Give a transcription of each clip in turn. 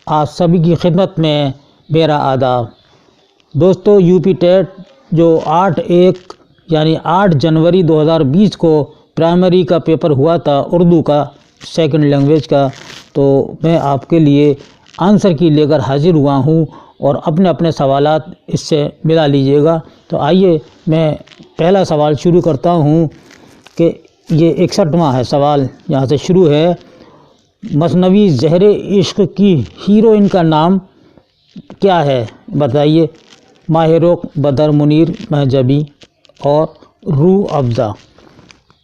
آپ سبھی کی خدمت میں میرا آداب۔ دوستو، یو پی ٹیٹ جو 8/1 یعنی 8 جنوری 2020 کو پرائمری کا پیپر ہوا تھا اردو کا سیکنڈ لینگویج کا، تو میں آپ کے لیے آنسر کی لے کر حاضر ہوا ہوں اور اپنے سوالات اس سے ملا لیجئے گا۔ تو آئیے میں پہلا سوال شروع کرتا ہوں کہ یہ 61واں ہے سوال، یہاں سے شروع ہے۔ مثنوی زہر عشق کی ہیروئن کا نام کیا ہے؟ بتائیے۔ ماہ رخ، بدر منیر، مہجبی اور روح افزا۔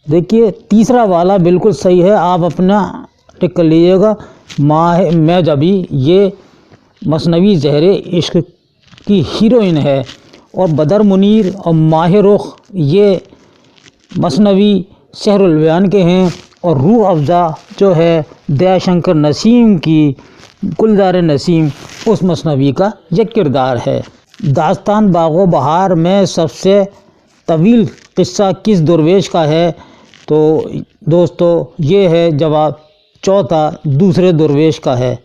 دیکھیے تیسرا والا بالکل صحیح ہے، آپ اپنا ٹک کر لیجیے گا۔ مہجبی یہ مثنوی زہر عشق کی ہیروئن ہے، اور بدر منیر اور ماہ رخ یہ مثنوی سحر البیان کے ہیں، اور روح افزا جو ہے دیا شنکر نسیم کی گلزار نسیم اس مثنوی کا یہ کردار ہے۔ داستان باغ و بہار میں سب سے طویل قصہ کس درویش کا ہے؟ تو دوستو یہ ہے جواب چوتھا، دوسرے درویش کا ہے۔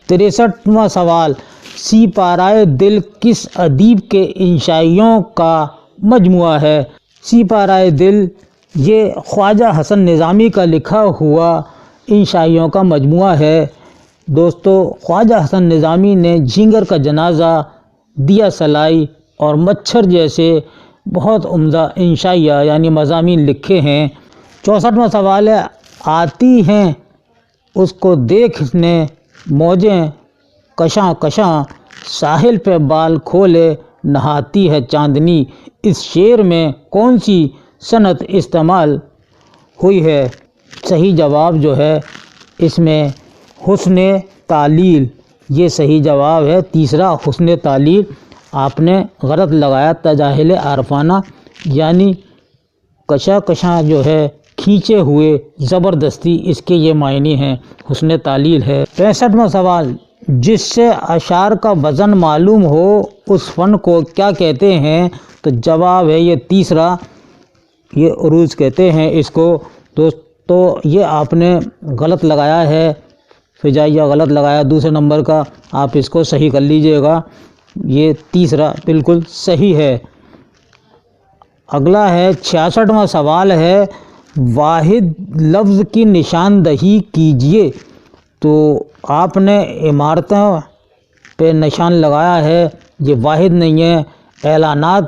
63واں سوال، سی پارائے دل کس ادیب کے انشائیوں کا مجموعہ ہے؟ سی پارائے دل یہ خواجہ حسن نظامی کا لکھا ہوا انشائیوں کا مجموعہ ہے۔ دوستو خواجہ حسن نظامی نے جھینگر کا جنازہ، دیا سلائی اور مچھر جیسے بہت عمدہ انشائیہ یعنی مضامین لکھے ہیں۔ 64واں سوال ہے، آتی ہیں اس کو دیکھنے موجیں کشاں کشاں، ساحل پہ بال کھولے نہاتی ہے چاندنی، اس شعر میں کون سی صنعت استعمال ہوئی ہے؟ صحیح جواب جو ہے اس میں حسن تعلیل، یہ صحیح جواب ہے تیسرا، حسن تعلیل۔ آپ نے غلط لگایا، تجاہل عارفانہ یعنی کشاں کشاں جو ہے کھینچے ہوئے زبردستی، اس کے یہ معنی ہیں، حسن تعلیل ہے۔ 65واں سوال، جس سے اشعار کا وزن معلوم ہو اس فن کو کیا کہتے ہیں؟ تو جواب ہے یہ تیسرا، یہ عروض کہتے ہیں اس کو۔ دوستو یہ آپ نے غلط لگایا ہے، فجائیہ غلط لگایا دوسرے نمبر کا، آپ اس کو صحیح کر لیجئے گا، یہ تیسرا بالکل صحیح ہے۔ اگلا ہے 66واں سوال ہے، واحد لفظ کی نشاندہی کیجئے۔ تو آپ نے عمارتوں پہ نشان لگایا ہے، یہ واحد نہیں ہے، اعلانات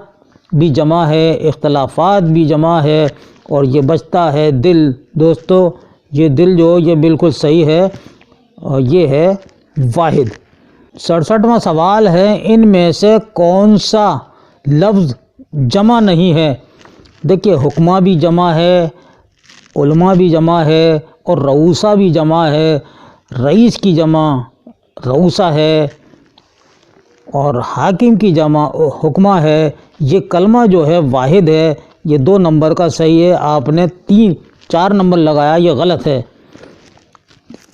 بھی جمع ہے، اختلافات بھی جمع ہے، اور یہ بچتا ہے دل۔ دوستو یہ دل جو یہ بالکل صحیح ہے، اور یہ ہے واحد۔ 67واں سوال ہے، ان میں سے کون سا لفظ جمع نہیں ہے؟ دیکھیے حکمہ بھی جمع ہے، علماء بھی جمع ہے، اور رؤوسا بھی جمع ہے، رئیس کی جمع رؤوسا ہے، اور حاکم کی جمع حکمہ ہے۔ یہ کلمہ جو ہے واحد ہے، یہ 2 نمبر کا صحیح ہے، آپ نے 4 نمبر لگایا، یہ غلط ہے۔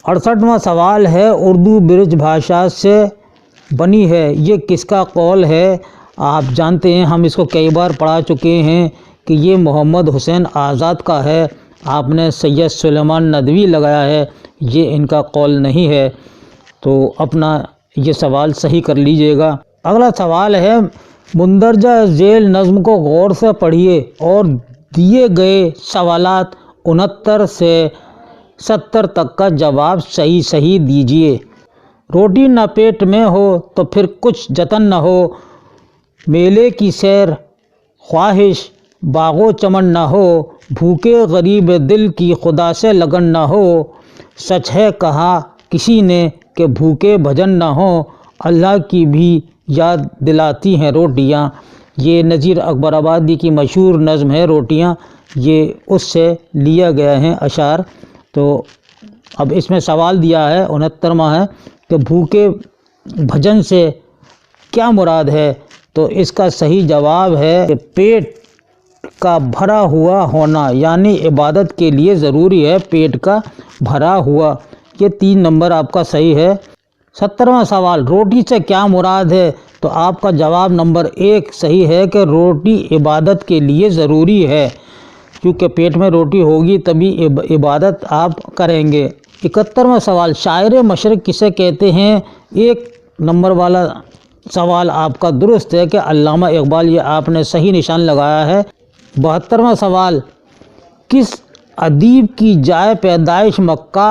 68واں سوال ہے، اردو برج بھاشا سے بنی ہے، یہ کس کا قول ہے؟ آپ جانتے ہیں، ہم اس کو کئی بار پڑھا چکے ہیں کہ یہ محمد حسین آزاد کا ہے، آپ نے سید سلیمان ندوی لگایا ہے، یہ ان کا قول نہیں ہے، تو اپنا یہ سوال صحیح کر لیجئے گا۔ اگلا سوال ہے، مندرجہ ذیل نظم کو غور سے پڑھیے اور دیے گئے سوالات 69 سے 70 تک کا جواب صحیح دیجئے۔ روٹی نہ پیٹ میں ہو تو پھر کچھ جتن نہ ہو، میلے کی سیر خواہش باغ و چمن نہ ہو، بھوکے غریب دل کی خدا سے لگن نہ ہو، سچ ہے کہا کسی نے کہ بھوکے بھجن نہ ہو، اللہ کی بھی یاد دلاتی ہیں روٹیاں۔ یہ نذیر اکبر آبادی کی مشہور نظم ہے روٹیاں، یہ اس سے لیا گیا ہے اشعار۔ تو اب اس میں سوال دیا ہے 69واں ہے کہ بھوکے بھجن سے کیا مراد ہے؟ تو اس کا صحیح جواب ہے کہ پیٹ کا بھرا ہوا ہونا، یعنی عبادت کے لیے ضروری ہے پیٹ کا بھرا ہوا، یہ 3 نمبر آپ کا صحیح ہے۔ 70واں سوال، روٹی سے کیا مراد ہے؟ تو آپ کا جواب نمبر 1 صحیح ہے کہ روٹی عبادت کے لیے ضروری ہے، کیونکہ پیٹ میں روٹی ہوگی تبھی عبادت آپ کریں گے۔ 71واں سوال، شاعر مشرق کسے کہتے ہیں؟ 1 نمبر والا سوال آپ کا درست ہے کہ علامہ اقبال، یہ آپ نے صحیح نشان لگایا ہے۔ 72واں سوال، کس ادیب کی جائے پیدائش مکہ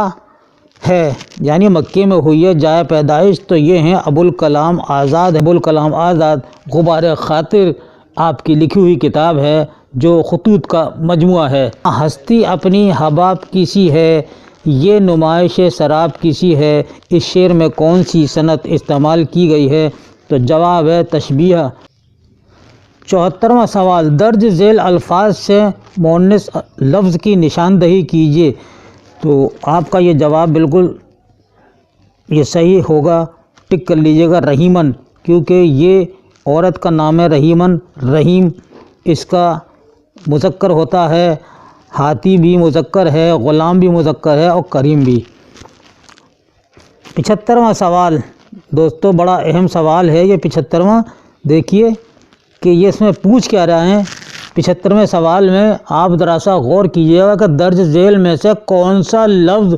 ہے؟ یعنی مکے میں ہوئی ہے جائے پیدائش، تو یہ ہیں ابوالکلام آزاد۔ ابوالکلام آزاد غبار خاطر آپ کی لکھی ہوئی کتاب ہے جو خطوط کا مجموعہ ہے۔ ہستی اپنی حباب کسی ہے، یہ نمائش سراب کسی ہے، اس شعر میں کون سی صنعت استعمال کی گئی ہے؟ تو جواب ہے تشبیہ۔ 74واں سوال، درج ذیل الفاظ سے مؤنث لفظ کی نشاندہی کیجیے۔ تو آپ کا یہ جواب بالکل یہ صحیح ہوگا، ٹک کر لیجیے گا رحیمن، کیونکہ یہ عورت کا نام ہے رحیمن۔ رحیم اس کا مذکر ہوتا ہے، ہاتھی بھی مذکر ہے، غلام بھی مذکر ہے اور کریم بھی۔ 75واں سوال دوستو بڑا اہم سوال ہے یہ 75واں، دیکھیے کہ یہ اس میں پوچھ کیا رہے ہیں۔ 75ویں سوال میں آپ ذرا سا غور کیجیے گا کہ درج ذیل میں سے کون سا لفظ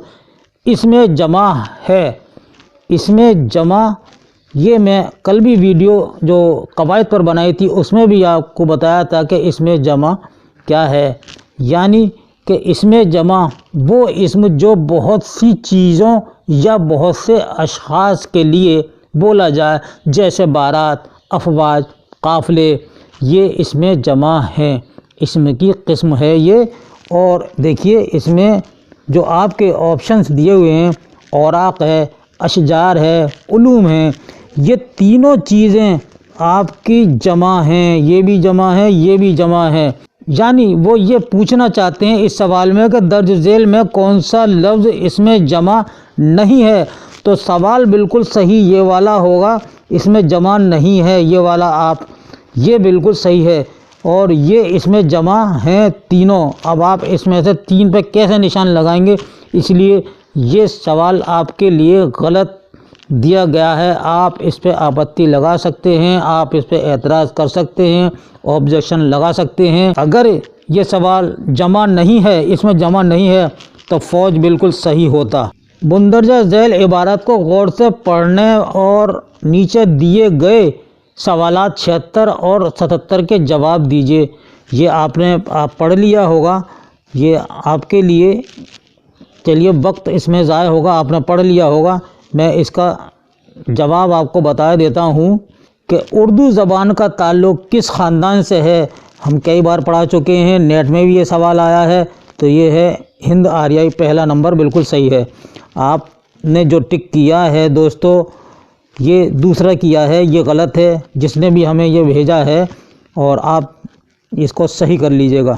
اس میں جمع ہے۔ اس میں جمع، یہ میں کل بھی ویڈیو جو قواعد پر بنائی تھی اس میں بھی آپ کو بتایا تھا کہ اس میں جمع کیا ہے، یعنی کہ اس میں جمع وہ اسم جو بہت سی چیزوں یا بہت سے اشخاص کے لیے بولا جائے، جیسے بارات، افواج، قافلے، یہ اس میں جمع ہیں، اسم کی قسم ہے یہ۔ اور دیکھیے اس میں جو آپ کے آپشنز دیے ہوئے ہیں، اوراق ہے، اشجار ہے، علوم ہیں، یہ تینوں چیزیں آپ کی جمع ہیں، یہ بھی جمع ہے، یہ بھی جمع ہے۔ یعنی وہ یہ پوچھنا چاہتے ہیں اس سوال میں کہ درج ذیل میں کون سا لفظ اس میں جمع نہیں ہے، تو سوال بالکل صحیح یہ والا ہوگا، اس میں جمع نہیں ہے یہ والا، آپ یہ بالکل صحیح ہے، اور یہ اس میں جمع ہیں تینوں۔ اب آپ اس میں سے 3 پہ کیسے نشان لگائیں گے؟ اس لیے یہ سوال آپ کے لیے غلط دیا گیا ہے، آپ اس پہ آپتی لگا سکتے ہیں، آپ اس پہ اعتراض کر سکتے ہیں، آبجیکشن لگا سکتے ہیں۔ اگر یہ سوال جمع نہیں ہے، اس میں جمع نہیں ہے، تو فوج بالکل صحیح ہوتا۔ مندرجہ ذیل عبارت کو غور سے پڑھنے اور نیچے دیے گئے سوالات 76 اور 77 کے جواب دیجیے۔ یہ آپ پڑھ لیا ہوگا، یہ آپ کے لیے چلیے وقت اس میں ضائع ہوگا، آپ نے پڑھ لیا ہوگا، میں اس کا جواب آپ کو بتا دیتا ہوں کہ اردو زبان کا تعلق کس خاندان سے ہے۔ ہم کئی بار پڑھا چکے ہیں، نیٹ میں بھی یہ سوال آیا ہے، تو یہ ہے ہند آریائی، پہلا نمبر بالکل صحیح ہے۔ آپ نے جو ٹک کیا ہے دوستو، یہ دوسرا کیا ہے، یہ غلط ہے، جس نے بھی ہمیں یہ بھیجا ہے، اور آپ اس کو صحیح کر لیجئے گا۔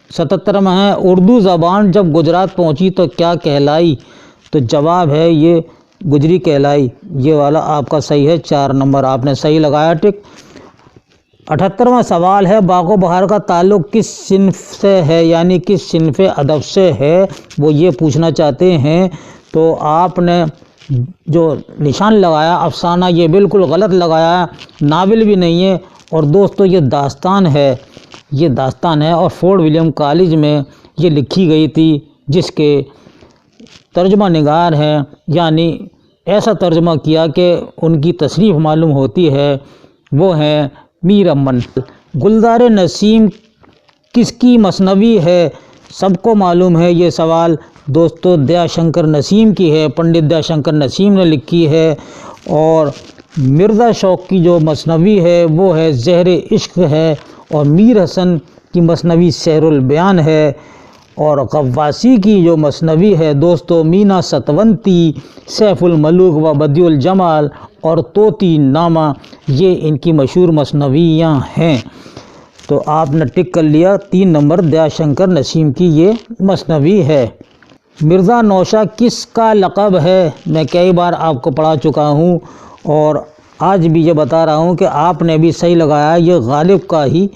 77 میں ہے، اردو زبان جب گجرات پہنچی تو کیا کہلائی؟ تو جواب ہے یہ گجری کہلائی، یہ والا آپ کا صحیح ہے، 4 نمبر آپ نے صحیح لگایا ٹک۔ 78واں سوال ہے، باغ و بہار کا تعلق کس صنف سے ہے، یعنی کس صنف ادب سے ہے، وہ یہ پوچھنا چاہتے ہیں۔ تو آپ نے جو نشان لگایا افسانہ، یہ بالکل غلط لگایا، ناول بھی نہیں ہے، اور دوستو یہ داستان ہے، یہ داستان ہے، اور فورڈ ولیم کالج میں یہ لکھی گئی تھی، جس کے ترجمہ نگار ہیں، یعنی ایسا ترجمہ کیا کہ ان کی تصریف معلوم ہوتی ہے، وہ ہیں میر امن۔ گلزار نسیم کس کی مثنوی ہے؟ سب کو معلوم ہے یہ سوال دوستو، دیا شنکر نسیم کی ہے، پنڈت دیا شنکر نسیم نے لکھی ہے۔ اور مرزا شوق کی جو مثنوی ہے وہ ہے زہر عشق ہے، اور میر حسن کی مثنوی سحر البیان ہے، اور غواصی کی جو مثنوی ہے دوستو مینا ستونتی، سیف الملوک و بدیع الجمال اور طوطی نامہ، یہ ان کی مشہور مثنویاں ہیں۔ تو آپ نے ٹک کر لیا، 3 نمبر دیا شنکر نسیم کی یہ مثنوی ہے۔ مرزا نوشہ کس کا لقب ہے؟ میں کئی بار آپ کو پڑھا چکا ہوں، اور آج بھی یہ بتا رہا ہوں کہ آپ نے بھی صحیح لگایا، یہ غالب کا ہی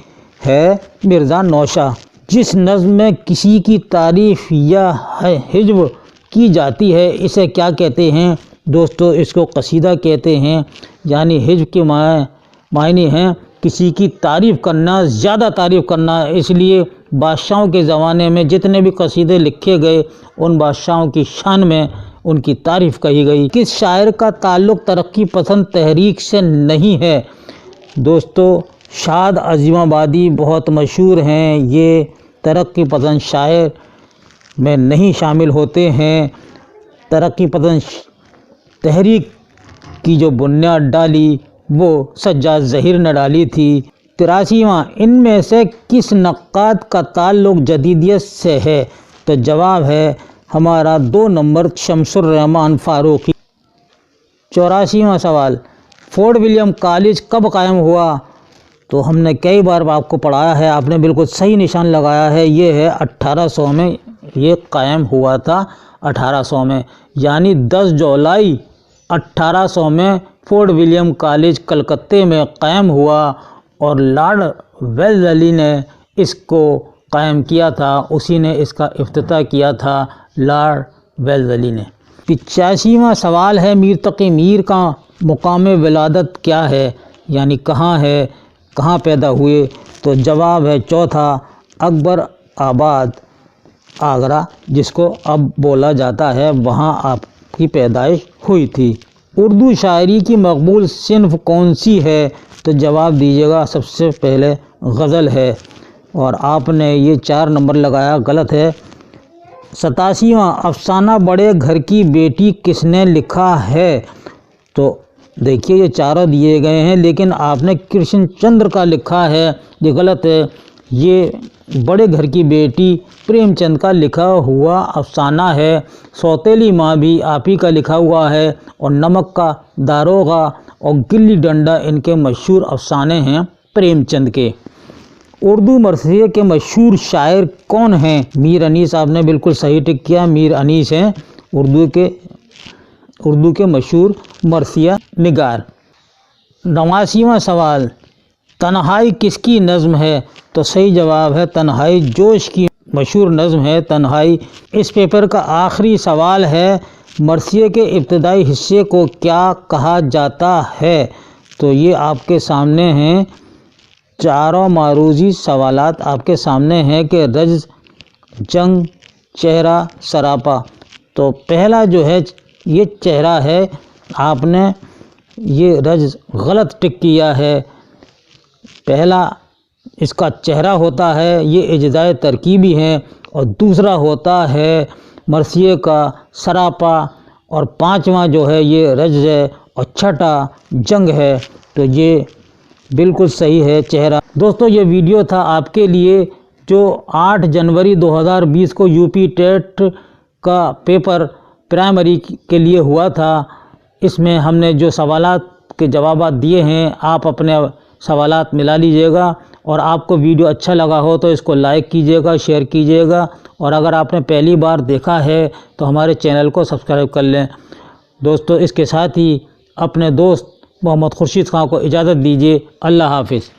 ہے مرزا نوشہ۔ جس نظم میں کسی کی تعریف یا حجب کی جاتی ہے اسے کیا کہتے ہیں؟ دوستو اس کو قصیدہ کہتے ہیں، یعنی حجب کے معنی ہیں کسی کی تعریف کرنا، زیادہ تعریف کرنا، اس لیے بادشاہوں کے زمانے میں جتنے بھی قصیدے لکھے گئے ان بادشاہوں کی شان میں ان کی تعریف کہی گئی۔ کس شاعر کا تعلق ترقی پسند تحریک سے نہیں ہے؟ دوستو شاد عظیم آبادی بہت مشہور ہیں، یہ ترقی پسند شاعر میں نہیں شامل ہوتے ہیں۔ ترقی پسند تحریک کی جو بنیاد ڈالی وہ سجاد ظہیر نے ڈالی تھی۔ 83واں، ان میں سے کس نقاد کا تعلق جدیدیت سے ہے؟ تو جواب ہے ہمارا 2 نمبر شمس الرحمن فاروقی۔ 84واں سوال، فورٹ ولیم کالج کب قائم ہوا؟ تو ہم نے کئی بار آپ کو پڑھایا ہے، آپ نے بالکل صحیح نشان لگایا ہے، یہ ہے 1800 میں یہ قائم ہوا تھا۔ 1800 میں یعنی 10 جولائی 1800 میں فورٹ ولیم کالج کلکتے میں قائم ہوا اور لارڈ ویلزلی نے اس کو قائم کیا تھا، اسی نے اس کا افتتاح کیا تھا، لارڈ ویلزلی نے۔ 85واں سوال ہے، میر تقی میر کا مقام ولادت کیا ہے؟ یعنی کہاں ہے، کہاں پیدا ہوئے؟ تو جواب ہے چوتھا، اکبر آباد آگرہ، جس کو اب بولا جاتا ہے، وہاں آپ کی پیدائش ہوئی تھی۔ اردو شاعری کی مقبول صنف کون سی ہے؟ تو جواب دیجیے گا سب سے پہلے غزل ہے، اور آپ نے یہ 4 نمبر لگایا، غلط ہے۔ 87واں، افسانہ بڑے گھر کی بیٹی کس نے لکھا ہے؟ تو دیکھیے یہ چاروں دیے گئے ہیں لیکن آپ نے کرشن چندر کا لکھا ہے، یہ غلط ہے۔ یہ بڑے گھر کی بیٹی پریم چند کا لکھا ہوا افسانہ ہے۔ سوتیلی ماں بھی آپ ہی کا لکھا ہوا ہے، اور نمک کا داروغہ اور گلی ڈنڈا ان کے مشہور افسانے ہیں پریم چند کے۔ اردو مرثیے کے مشہور شاعر کون ہیں؟ میر انیس، آپ نے بالکل صحیح ٹک کیا، میر انیس ہیں اردو کے مشہور مرثیہ نگار۔ 89واں سوال، تنہائی کس کی نظم ہے؟ تو صحیح جواب ہے تنہائی جوش کی مشہور نظم ہے تنہائی۔ اس پیپر کا آخری سوال ہے، مرثیے کے ابتدائی حصے کو کیا کہا جاتا ہے؟ تو یہ آپ کے سامنے ہیں، چاروں معروضی سوالات آپ کے سامنے ہیں کہ رجز، جنگ، چہرہ، سراپا۔ تو پہلا جو ہے یہ چہرہ ہے، آپ نے یہ رجز غلط ٹک کیا ہے۔ پہلا اس کا چہرہ ہوتا ہے، یہ اجزائے ترکیبی ہیں، اور دوسرا ہوتا ہے مرثیے کا سراپا، اور 5واں جو ہے یہ رجز ہے، اور چھٹا جنگ ہے۔ تو یہ بالکل صحیح ہے چہرہ۔ دوستو یہ ویڈیو تھا آپ کے لیے جو 8 جنوری 2020 کو یو پی ٹیٹ کا پیپر پرائمری کے لیے ہوا تھا۔ اس میں ہم نے جو سوالات کے جوابات دیے ہیں، آپ اپنے سوالات ملا لیجئے گا، اور آپ کو ویڈیو اچھا لگا ہو تو اس کو لائک کیجئے گا، شیئر کیجئے گا، اور اگر آپ نے پہلی بار دیکھا ہے تو ہمارے چینل کو سبسکرائب کر لیں۔ دوستو اس کے ساتھ ہی اپنے دوست محمد خورشید خان کو اجازت دیجیے۔ اللہ حافظ۔